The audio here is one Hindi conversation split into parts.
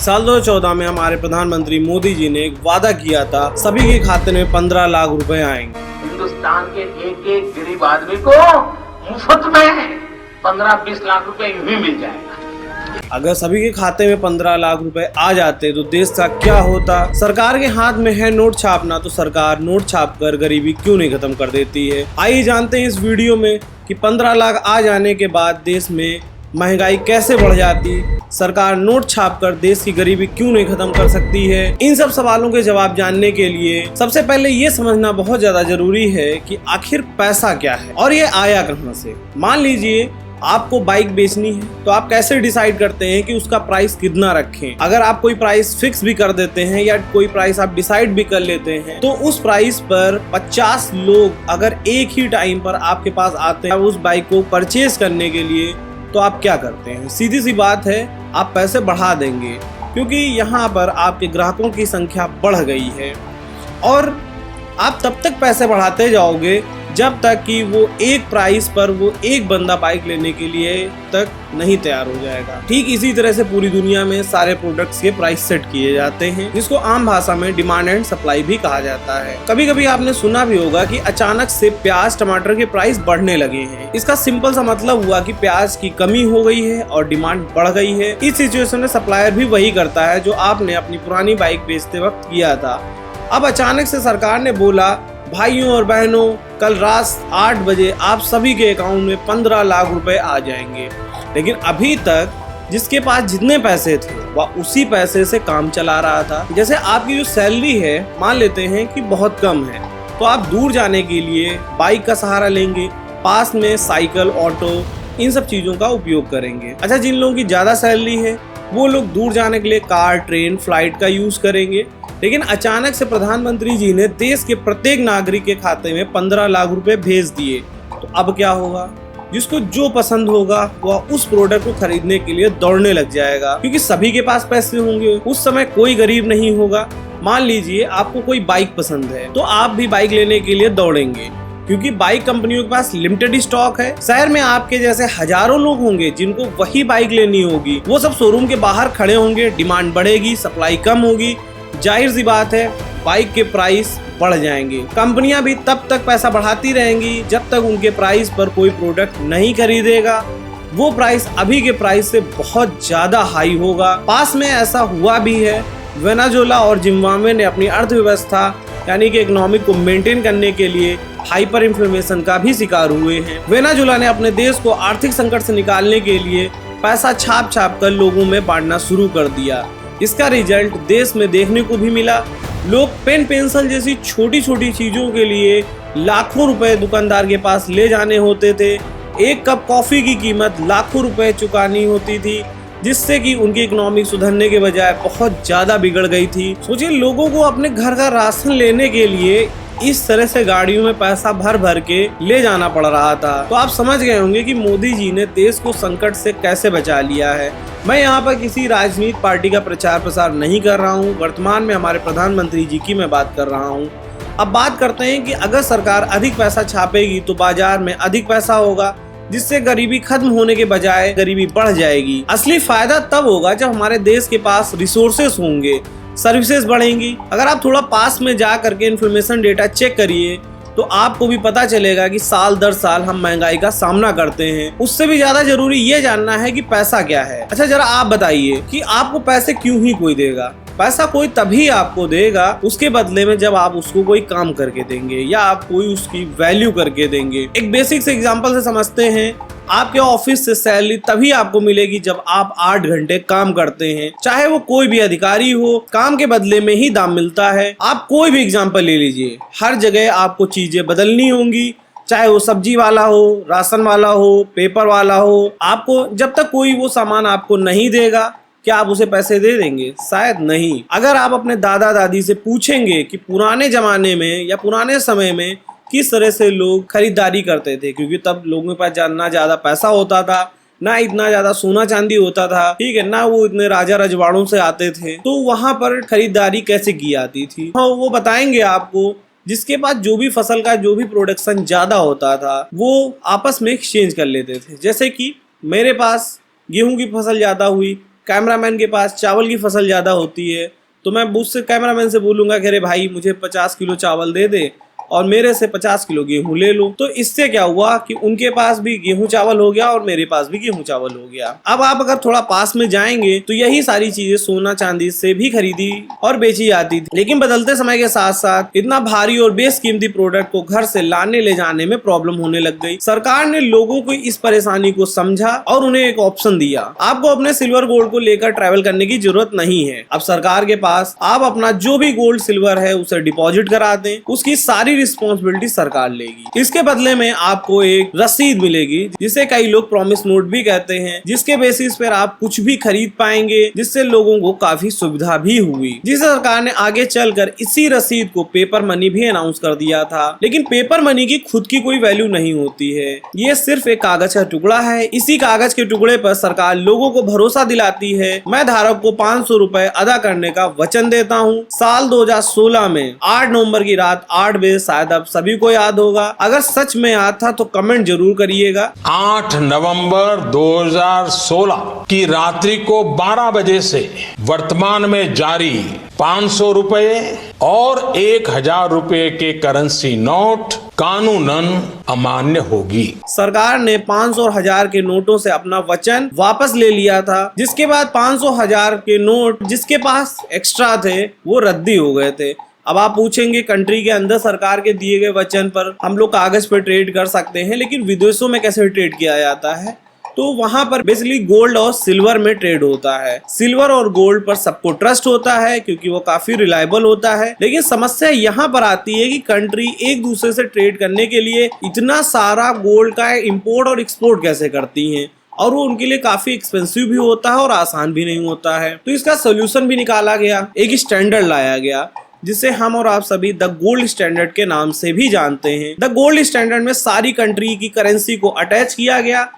साल 2014 में हमारे प्रधानमंत्री मोदी जी ने एक वादा किया था, सभी के खाते में 15 लाख रुपए आएंगे। हिंदुस्तान के एक एक गरीब आदमी को मुफ्त में 15-20 लाख रुपए यूं ही मिल जाएगा। अगर सभी के खाते में 15 लाख रुपए आ जाते तो देश का क्या होता। सरकार के हाथ में है नोट छापना, तो सरकार नोट छापकर गरीबी क्यों नहीं खत्म कर देती है। आइए जानते हैं इस वीडियो में कि 15 लाख आ जाने के बाद देश में महंगाई कैसे बढ़ जाती, सरकार नोट छापकर देश की गरीबी क्यों नहीं खत्म कर सकती है। इन सब सवालों के जवाब जानने के लिए सबसे पहले ये समझना बहुत ज्यादा जरूरी है कि आखिर पैसा क्या है और ये आया कहां से। मान लीजिए आपको बाइक बेचनी है, तो आप कैसे डिसाइड करते हैं कि उसका प्राइस कितना रखें। अगर आप कोई प्राइस फिक्स भी कर देते हैं या कोई प्राइस आप डिसाइड भी कर लेते हैं, तो उस प्राइस पर 50 लोग अगर एक ही टाइम पर आपके पास आते हैं उस बाइक को परचेज करने के लिए, तो आप क्या करते हैं। सीधी सी बात है, आप पैसे बढ़ा देंगे, क्योंकि यहाँ पर आपके ग्राहकों की संख्या बढ़ गई है और आप तब तक पैसे बढ़ाते जाओगे जब तक कि वो एक प्राइस पर वो एक बंदा बाइक लेने के लिए तक नहीं तैयार हो जाएगा। ठीक इसी तरह से पूरी दुनिया में सारे प्रोडक्ट्स के प्राइस सेट किए जाते हैं, जिसको आम भाषा में डिमांड एंड सप्लाई भी कहा जाता है। कभी कभी आपने सुना भी होगा कि अचानक से प्याज टमाटर के प्राइस बढ़ने लगे हैं। इसका सिंपल सा मतलब हुआ कि प्याज की कमी हो गई है और डिमांड बढ़ गई है। इस सिचुएशन में सप्लायर भी वही करता है जो आपने अपनी पुरानी बाइक बेचते वक्त किया था। अब अचानक से सरकार ने बोला, भाइयों और बहनों, कल रात 8 बजे आप सभी के अकाउंट में 15 लाख रुपए आ जाएंगे। लेकिन अभी तक जिसके पास जितने पैसे थे वह उसी पैसे से काम चला रहा था। जैसे आपकी जो सैलरी है, मान लेते हैं कि बहुत कम है, तो आप दूर जाने के लिए बाइक का सहारा लेंगे, पास में साइकिल, ऑटो, इन सब चीजों का उपयोग करेंगे। अच्छा, जिन लोगों की ज्यादा सैलरी है वो लोग दूर जाने के लिए कार, ट्रेन, फ्लाइट का यूज करेंगे। लेकिन अचानक से प्रधानमंत्री जी ने देश के प्रत्येक नागरिक के खाते में 15 लाख रुपए भेज दिए, तो अब क्या होगा। जिसको जो पसंद होगा वह उस प्रोडक्ट को खरीदने के लिए दौड़ने लग जाएगा, क्योंकि सभी के पास पैसे होंगे। उस समय कोई गरीब नहीं होगा। मान लीजिए आपको कोई बाइक पसंद है, तो आप भी बाइक लेने के लिए दौड़ेंगे, क्योंकि बाइक कंपनियों के पास लिमिटेड स्टॉक है। शहर में आपके जैसे हजारों लोग होंगे जिनको वही बाइक लेनी होगी। वो सब शोरूम के बाहर खड़े होंगे, डिमांड बढ़ेगी, सप्लाई कम होगी, जाहिर सी बात है बाइक के प्राइस बढ़ जाएंगे। कंपनियां भी तब तक पैसा बढ़ाती रहेंगी जब तक उनके प्राइस पर कोई प्रोडक्ट नहीं खरीदेगा। वो प्राइस अभी के प्राइस से बहुत ज्यादा हाई होगा। पास में ऐसा हुआ भी है। वेनेजुएला और जिम्बाब्वे ने अपनी अर्थव्यवस्था यानी कि इकोनॉमिक को मेंटेन करने के लिए हाइपर इन्फ्लेशन का भी शिकार हुए हैं। वेनेजुएला ने अपने देश को आर्थिक संकट से निकालने के लिए पैसा छाप छाप कर लोगों में बांटना शुरू कर दिया। इसका रिजल्ट देश में देखने को भी मिला। लोग पेन पेंसिल जैसी छोटी छोटी चीजों के लिए लाखों रुपए दुकानदार के पास ले जाने होते थे। एक कप कॉफी की कीमत लाखों रुपए चुकानी होती थी, जिससे कि उनकी इकोनॉमी सुधरने के बजाय बहुत ज्यादा बिगड़ गई थी। सोचिए, लोगों को अपने घर का राशन लेने के लिए इस तरह से गाड़ियों में पैसा भर भर के ले जाना पड़ रहा था। तो आप समझ गए होंगे कि मोदी जी ने देश को संकट से कैसे बचा लिया है। मैं यहाँ पर किसी राजनीतिक पार्टी का प्रचार प्रसार नहीं कर रहा हूँ। वर्तमान में हमारे प्रधानमंत्री जी की मैं बात कर रहा हूँ। अब बात करते हैं कि अगर सरकार अधिक पैसा छापेगी तो बाजार में अधिक पैसा होगा, जिससे गरीबी खत्म होने के बजाय गरीबी बढ़ जाएगी। असली फायदा तब होगा जब हमारे देश के पास रिसोर्सेस होंगे, सर्विसेज बढ़ेंगी। अगर आप थोड़ा पास में जा करके इन्फॉर्मेशन डेटा चेक करिए तो आपको भी पता चलेगा कि साल दर साल हम महंगाई का सामना करते हैं। उससे भी ज्यादा जरूरी ये जानना है कि पैसा क्या है। अच्छा, जरा आप बताइए कि आपको पैसे क्यों ही कोई देगा। पैसा कोई तभी आपको देगा उसके बदले में जब आप उसको कोई काम करके देंगे या आप कोई उसकी वैल्यू करके देंगे। एक बेसिक से एग्जांपल से समझते हैं। आपके ऑफिस से सैलरी तभी आपको मिलेगी जब आप 8 घंटे काम करते हैं, चाहे वो कोई भी अधिकारी हो। काम के बदले में ही दाम मिलता है। आप कोई भी एग्जांपल ले लीजिए, हर जगह आपको चीजें बदलनी होंगी, चाहे वो सब्जी वाला हो, राशन वाला हो, पेपर वाला हो। आपको जब तक कोई वो सामान आपको नहीं देगा, क्या आप उसे पैसे दे देंगे? शायद नहीं। अगर आप अपने दादा दादी से पूछेंगे कि पुराने जमाने में या पुराने समय में किस तरह से लोग खरीदारी करते थे, क्योंकि तब लोगों के पास ना ज्यादा पैसा होता था, ना इतना ज्यादा सोना चांदी होता था, ठीक है, ना वो इतने राजा रजवाड़ों से आते थे, तो वहां पर खरीदारी कैसे की जाती थी। हाँ, वो बताएंगे आपको। जिसके पास जो भी फसल का जो भी प्रोडक्शन ज्यादा होता था वो आपस में एक्सचेंज कर लेते थे। जैसे कि मेरे पास गेहूं की फसल ज्यादा हुई, कैमरामैन के पास चावल की फसल ज़्यादा होती है तो मैं उससे कैमरामैन से बोलूँगा कि अरे भाई मुझे 50 किलो चावल दे दे और मेरे से 50 किलो गेहूं ले लो। तो इससे क्या हुआ कि उनके पास भी गेहूं चावल हो गया और मेरे पास भी गेहूं चावल हो गया। अब आप अगर थोड़ा पास में जाएंगे तो यही सारी चीजें सोना चांदी से भी खरीदी और बेची जाती थी, लेकिन बदलते समय के साथ साथ इतना भारी और बेशकीमती प्रोडक्ट को घर से लाने ले जाने में प्रॉब्लम होने लग गई। सरकार ने लोगों को इस परेशानी को समझा और उन्हें एक ऑप्शन दिया, आपको अपने सिल्वर गोल्ड को लेकर ट्रैवल करने की जरूरत नहीं है। अब सरकार के पास आप अपना जो भी गोल्ड सिल्वर है उसे डिपॉजिट करा दें, उसकी सारी रिस्पॉन्सिबिलिटी सरकार लेगी। इसके बदले में आपको एक रसीद मिलेगी जिसे कई लोग प्रॉमिस नोट भी कहते हैं, जिसके बेसिस पर आप कुछ भी खरीद पाएंगे, जिससे लोगों को काफी सुविधा भी हुई। जिसे सरकार ने आगे चलकर इसी रसीद को पेपर मनी भी अनाउंस कर दिया था। लेकिन पेपर मनी की खुद की कोई वैल्यू नहीं होती है, ये सिर्फ एक कागज का टुकड़ा है। इसी कागज के टुकड़े पर सरकार लोगों को भरोसा दिलाती है, मैं धारक को 500 रुपए अदा करने का वचन देता हूँ। साल 2016 में 8 नवंबर की रात 8 बजे, शायद आप सभी को याद होगा, अगर सच में याद था तो कमेंट जरूर करिएगा। 8 नवंबर 2016 की रात्रि को 12 बजे से वर्तमान में जारी 500 रुपए और 1000 रुपए के करेंसी नोट कानूनन अमान्य होगी। सरकार ने 500 और 1000 के नोटों से अपना वचन वापस ले लिया था, जिसके बाद 500 1000 के नोट जिसके पास एक्स्ट्रा थे वो रद्दी हो गए थे। अब आप पूछेंगे कंट्री के अंदर सरकार के दिए गए वचन पर हम लोग कागज पर ट्रेड कर सकते हैं, लेकिन विदेशों में कैसे ट्रेड किया जाता है? तो वहां पर बेसिकली गोल्ड और सिल्वर में ट्रेड होता है। सिल्वर और गोल्ड पर सबको ट्रस्ट होता है क्योंकि वो काफी रिलायबल होता है। लेकिन समस्या यहाँ पर आती है कि कंट्री एक दूसरे से ट्रेड करने के लिए इतना सारा गोल्ड का इंपोर्ट और एक्सपोर्ट कैसे करती हैं, और वो उनके लिए काफी एक्सपेंसिव भी होता है और आसान भी नहीं होता है। तो इसका सोल्यूशन भी निकाला गया, एक स्टैंडर्ड लाया गया जिसे हम और आप सभी द गोल्ड स्टैंडर्ड के नाम से भी जानते हैं। द गोल्ड स्टैंडर्ड में सारी कंट्री की करेंसी को अटैच किया गया।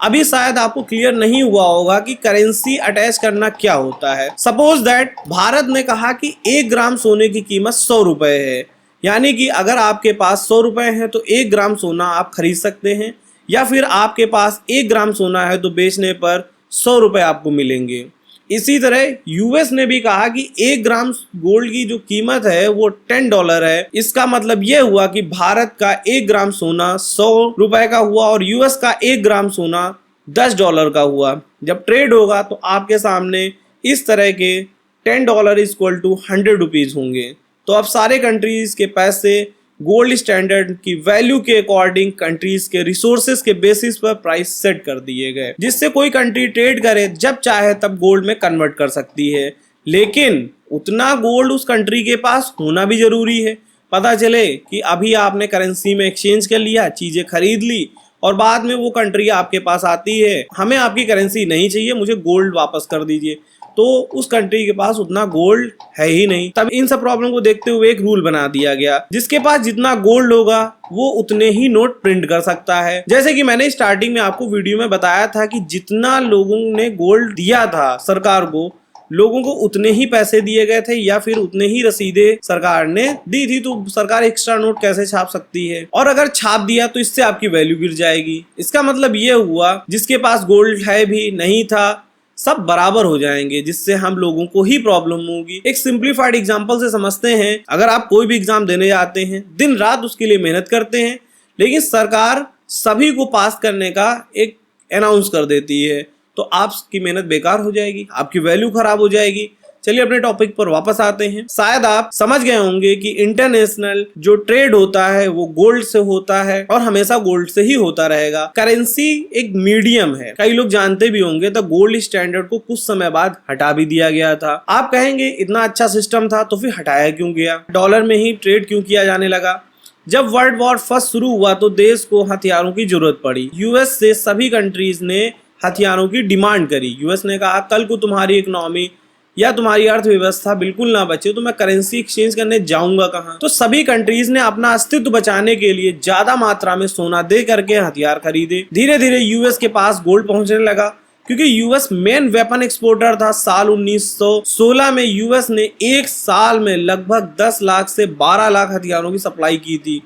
अभी शायद आपको क्लियर नहीं हुआ होगा कि करेंसी अटैच करना क्या होता है। सपोज दैट भारत ने कहा कि 1 ग्राम सोने की कीमत 100 रुपए है, यानी कि अगर आपके पास 100 रुपए है तो 1 ग्राम सोना आप खरीद सकते हैं, या फिर आपके पास 1 ग्राम सोना है तो बेचने पर 100 रुपए आपको मिलेंगे। इसी तरह यूएस ने भी कहा कि 1 ग्राम गोल्ड की जो कीमत है वो $10 है। इसका मतलब ये हुआ कि भारत का 1 ग्राम सोना 100 रुपए का हुआ और यूएस का 1 ग्राम सोना $10 का हुआ। जब ट्रेड होगा तो आपके सामने इस तरह के $10 = 100 रुपीज होंगे। तो अब सारे कंट्रीज के पैसे गोल्ड स्टैंडर्ड की वैल्यू के अकॉर्डिंग कंट्रीज के रिसोर्सेज के बेसिस पर प्राइस सेट कर दिए गए, जिससे कोई कंट्री ट्रेड करे जब चाहे तब गोल्ड में कन्वर्ट कर सकती है। लेकिन उतना गोल्ड उस कंट्री के पास होना भी जरूरी है। पता चले कि अभी आपने करेंसी में एक्सचेंज कर लिया, चीजें खरीद ली और बाद में वो कंट्री आपके पास आती है, हमें आपकी करेंसी नहीं चाहिए, मुझे गोल्ड वापस कर दीजिए, तो उस कंट्री के पास उतना गोल्ड है ही नहीं। तब इन सब प्रॉब्लम को देखते हुए एक रूल बना दिया गया, जिसके पास जितना गोल्ड होगा वो उतने ही नोट प्रिंट कर सकता है। जैसे कि मैंने स्टार्टिंग में आपको वीडियो में बताया था कि जितना लोगों ने गोल्ड दिया था सरकार को, लोगों को उतने ही पैसे दिए गए थे या फिर उतने ही रसीदें सरकार ने दी थी। तो सरकार एक्स्ट्रा नोट कैसे छाप सकती है? और अगर छाप दिया तो इससे आपकी वैल्यू गिर जाएगी। इसका मतलब ये हुआ जिसके पास गोल्ड है भी नहीं था सब बराबर हो जाएंगे, जिससे हम लोगों को ही प्रॉब्लम होगी। एक सिंप्लीफाइड एग्जांपल से समझते हैं। अगर आप कोई भी एग्जाम देने जाते हैं, दिन रात उसके लिए मेहनत करते हैं, लेकिन सरकार सभी को पास करने का एक अनाउंस कर देती है, तो आपकी मेहनत बेकार हो जाएगी, आपकी वैल्यू खराब हो जाएगी। चलिए अपने टॉपिक पर वापस आते हैं। शायद आप समझ गए होंगे कि इंटरनेशनल जो ट्रेड होता है वो गोल्ड से होता है और हमेशा गोल्ड से ही होता रहेगा। करेंसी एक मीडियम है, कई लोग जानते भी होंगे। तो गोल्ड स्टैंडर्ड को कुछ समय बाद हटा भी दिया गया था। आप कहेंगे इतना अच्छा सिस्टम था तो फिर हटाया क्यों गया, डॉलर में ही ट्रेड क्यों किया जाने लगा? जब वर्ल्ड वॉर फर्स्ट शुरू हुआ तो देश को हथियारों की जरूरत पड़ी। यूएस से सभी कंट्रीज ने हथियारों की डिमांड करी। यूएस ने कहा कल को तुम्हारी इकोनॉमी या तुम्हारी अर्थव्यवस्था बिल्कुल ना बचे तो मैं करेंसी एक्सचेंज करने जाऊंगा कहाँ? तो सभी कंट्रीज ने अपना अस्तित्व बचाने के लिए ज्यादा मात्रा में सोना दे करके हथियार खरीदे। धीरे धीरे यूएस के पास गोल्ड पहुंचने लगा, क्योंकि यूएस मेन वेपन एक्सपोर्टर था। साल 1916 में यूएस ने एक साल में लगभग 10 लाख से 12 लाख हथियारों की सप्लाई की थी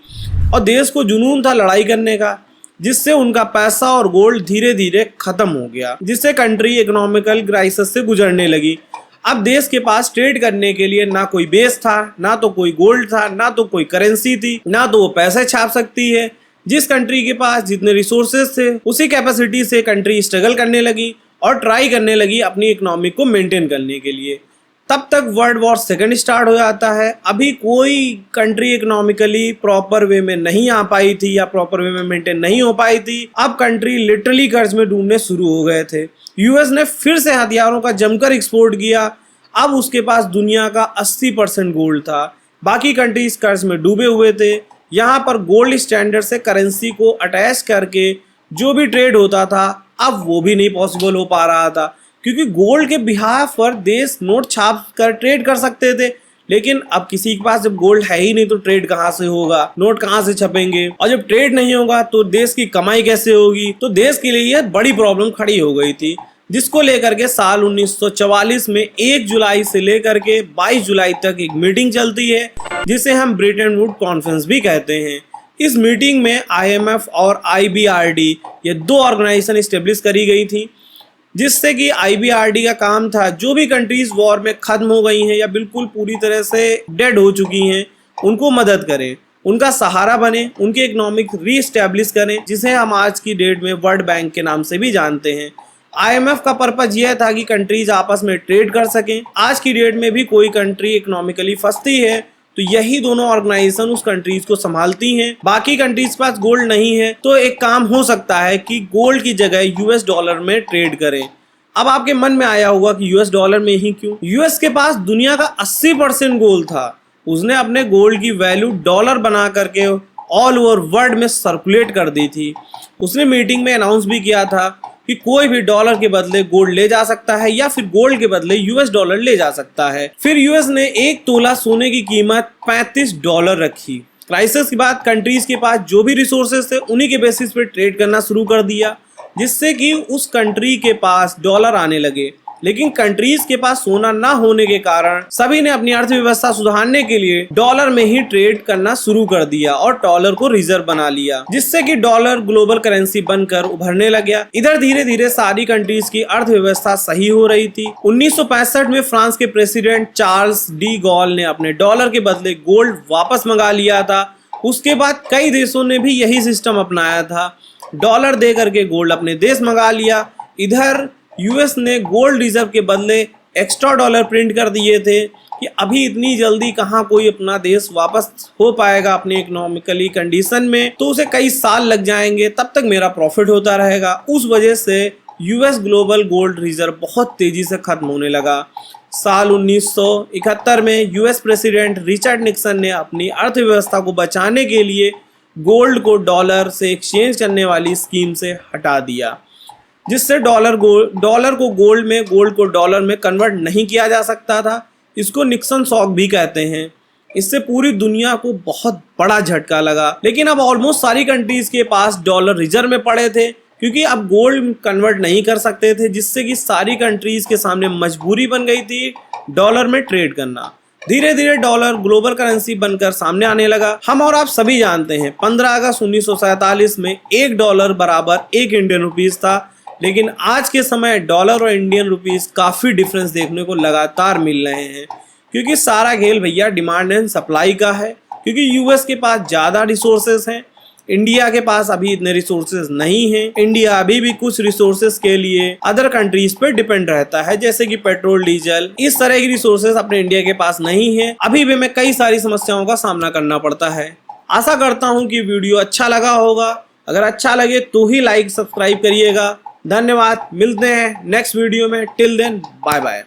और देश को जुनून था लड़ाई करने का। जिससे उनका पैसा और गोल्ड धीरे धीरे खत्म हो गया, जिससे कंट्री इकोनॉमिकल क्राइसिस से गुजरने लगी। अब देश के पास ट्रेड करने के लिए ना कोई बेस था, ना तो कोई गोल्ड था, ना तो कोई करेंसी थी, ना तो वो पैसे छाप सकती है। जिस कंट्री के पास जितने रिसोर्सेज थे उसी कैपेसिटी से कंट्री स्ट्रगल करने लगी और ट्राई करने लगी अपनी इकोनॉमी को मेंटेन करने के लिए। तब तक वर्ल्ड वॉर सेकंड स्टार्ट हो जाता है। अभी कोई कंट्री इकोनॉमिकली प्रॉपर वे में नहीं आ पाई थी या प्रॉपर वे में मेंटेन नहीं हो पाई थी। अब कंट्री लिटरली कर्ज में डूबने शुरू हो गए थे। यूएस ने फिर से हथियारों का जमकर एक्सपोर्ट किया। अब उसके पास दुनिया का 80% गोल्ड था। बाकी कंट्रीज कर्ज में डूबे हुए थे। यहाँ पर गोल्ड स्टैंडर्ड से करेंसी को अटैच करके जो भी ट्रेड होता था अब वो भी नहीं पॉसिबल हो पा रहा था, क्योंकि गोल्ड के बिहाफ पर देश नोट छाप कर ट्रेड कर सकते थे। लेकिन अब किसी के पास जब गोल्ड है ही नहीं तो ट्रेड कहाँ से होगा, नोट कहाँ से छपेंगे, और जब ट्रेड नहीं होगा तो देश की कमाई कैसे होगी। तो देश के लिए यह बड़ी प्रॉब्लम खड़ी हो गई थी, जिसको लेकर के साल 1944 में 1 जुलाई से लेकर के 22 जुलाई तक एक मीटिंग चलती है, जिसे हम ब्रेटन वुड कॉन्फ्रेंस भी कहते हैं। इस मीटिंग में IMF और IBRD ये 2 ऑर्गेनाइजेशन एस्टेब्लिश करी गई थी, जिससे कि IBRD का काम था जो भी कंट्रीज वॉर में खत्म हो गई हैं या बिल्कुल पूरी तरह से डेड हो चुकी हैं उनको मदद करें, उनका सहारा बने, उनके इकोनॉमिक रीस्टैब्लिश करें, जिसे हम आज की डेट में वर्ल्ड बैंक के नाम से भी जानते हैं। IMF का पर्पज यह था कि कंट्रीज आपस में ट्रेड कर सकें। आज की डेट में भी कोई कंट्री इकोनॉमिकली फंसती है तो यही दोनों ऑर्गेनाइजेशन उस कंट्रीज को संभालती हैं। बाकी कंट्रीज के पास गोल्ड नहीं है तो एक काम हो सकता है कि गोल्ड की जगह US डॉलर में ट्रेड करें। अब आपके मन में आया होगा कि US डॉलर में ही क्यों? US के पास दुनिया का 80% गोल्ड था। उसने अपने गोल्ड की वैल्यू डॉलर बना करके ऑल ओवर वर्ल्ड में सर्कुलेट कर दी थी। उसने मीटिंग में अनाउंस भी किया था कि कोई भी डॉलर के बदले गोल्ड ले जा सकता है या फिर गोल्ड के बदले US डॉलर ले जा सकता है। फिर US ने 1 तोला सोने की कीमत $35 रखी। क्राइसिस के बाद कंट्रीज के पास जो भी रिसोर्सेज थे उन्हीं के बेसिस पे ट्रेड करना शुरू कर दिया, जिससे कि उस कंट्री के पास डॉलर आने लगे। लेकिन कंट्रीज के पास सोना ना होने के कारण सभी ने अपनी अर्थव्यवस्था सुधारने के लिए डॉलर में ही ट्रेड करना शुरू कर दिया और डॉलर को रिजर्व बना लिया, जिससे कि डॉलर ग्लोबल करेंसी बनकर उभरने लग गया। इधर धीरे धीरे सारी कंट्रीज की अर्थव्यवस्था सही हो रही थी। 1965 में फ्रांस के प्रेसिडेंट चार्ल्स डी गॉल ने अपने डॉलर के बदले गोल्ड वापस मंगा लिया था। उसके बाद कई देशों ने भी यही सिस्टम अपनाया था, डॉलर दे करके गोल्ड अपने देश मंगा लिया। इधर US ने गोल्ड रिजर्व के बदले एक्स्ट्रा डॉलर प्रिंट कर दिए थे कि अभी इतनी जल्दी कहाँ कोई अपना देश वापस हो पाएगा अपने इकोनॉमिकली कंडीशन में, तो उसे कई साल लग जाएंगे, तब तक मेरा प्रॉफिट होता रहेगा। उस वजह से US ग्लोबल गोल्ड रिजर्व बहुत तेजी से खत्म होने लगा। साल 1971 में US प्रेसिडेंट रिचर्ड निक्सन ने अपनी अर्थव्यवस्था को बचाने के लिए गोल्ड को डॉलर से एक्सचेंज करने वाली स्कीम से हटा दिया, जिससे डॉलर को गोल्ड में, गोल्ड को डॉलर में कन्वर्ट नहीं किया जा सकता था। इसको निक्सन शॉक भी कहते हैं। इससे पूरी दुनिया को बहुत बड़ा झटका लगा। लेकिन अब ऑलमोस्ट सारी कंट्रीज के पास डॉलर रिजर्व में पड़े थे, क्योंकि अब गोल्ड कन्वर्ट नहीं कर सकते थे, जिससे कि सारी कंट्रीज के सामने मजबूरी बन गई थी डॉलर में ट्रेड करना। धीरे धीरे डॉलर ग्लोबल करेंसी बनकर सामने आने लगा। हम और आप सभी जानते हैं 15 अगस्त 1947 में $1 बराबर 1 इंडियन रुपीज था। लेकिन आज के समय डॉलर और इंडियन रुपीस काफ़ी डिफरेंस देखने को लगातार मिल रहे हैं, क्योंकि सारा खेल भैया डिमांड एंड सप्लाई का है। क्योंकि US के पास ज़्यादा रिसोर्सेज हैं, इंडिया के पास अभी इतने रिसोर्सेज नहीं हैं। इंडिया अभी भी कुछ रिसोर्सेज के लिए अदर कंट्रीज पे डिपेंड रहता है, जैसे कि पेट्रोल, डीजल, इस तरह की रिसोर्सेज अपने इंडिया के पास नहीं है। अभी भी हमें कई सारी समस्याओं का सामना करना पड़ता है। आशा करता हूँ कि वीडियो अच्छा लगा होगा। अगर अच्छा लगे तो ही लाइक, सब्सक्राइब करिएगा। धन्यवाद। मिलते हैं नेक्स्ट वीडियो में। Till then bye bye.